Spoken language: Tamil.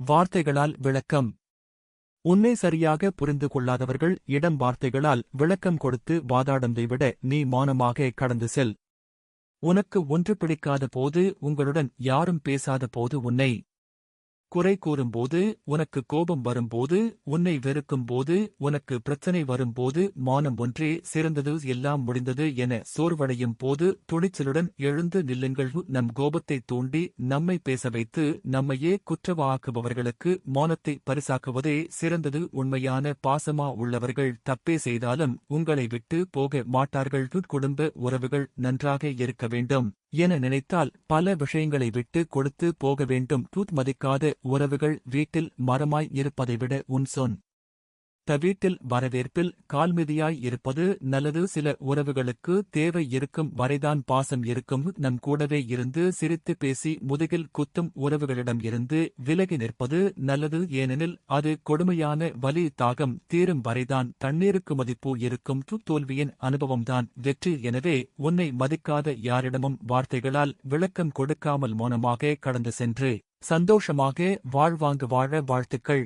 வார்த்தைகளால் விளக்கம். உன்னை சரியாக புரிந்து கொள்ளாதவர்கள் இடம் வார்த்தைகளால் விளக்கம் கொடுத்து வாதாடுவதை விட நீ மௌனமாக கடந்து செல். உனக்கு ஒன்று பிடிக்காத போது, உங்களுடன் யாரும் பேசாத போது, உன்னை குறை கூறும்போது, உனக்கு கோபம் வரும்போது, உன்னை வெறுக்கும்போது, உனக்கு பிரச்சனை வரும்போது மௌனம் ஒன்றே சிறந்தது, எல்லாம் முடிந்தது என சோர்வடையும் போது துணிச்சலுடன் எழுந்து நில்லுங்கள். நம் கோபத்தை தூண்டி நம்மை பேச வைத்து நம்மையே குற்றவாக்குபவர்களுக்கு மௌனத்தை பரிசாக்குவதே சிறந்தது. உண்மையான பாசமா உள்ளவர்கள் தப்பே செய்தாலும் உங்களை விட்டு போக மாட்டார்கள். குடும்ப உறவுகள் நன்றாக இருக்க வேண்டும் என நினைத்தால் பல விஷயங்களை விட்டு கொடுத்து போக வேண்டும். மதிக்காத உறவுகள் வீட்டில் மரமாய் இருப்பதை விட உன் சொந்த வீட்டில் வரவேற்பில் கால்மிதியாய் இருப்பது நல்லது. சில உறவுகளுக்கு தேவை இருக்கும் வரைதான் பாசம் இருக்கும். நம் கூடவே இருந்து சிரித்து பேசி முதுகில் குத்தும் உறவுகளிடம் இருந்து விலகி நிற்பது நல்லது. ஏனெனில் அது கொடுமையான வலி. தாகம் தீரும் வரைதான் தண்ணீருக்கு மதிப்பு இருக்கும். தோல்வியின் அனுபவம்தான் வெற்றி. எனவே உன்னை மதிக்காத யாரிடமும் வார்த்தைகளால் விளக்கம் கொடுக்காமல் மௌனமாக கடந்து சென்று சந்தோஷமாக வாழ்வாங்க வாழ வாழ்த்துக்கள்.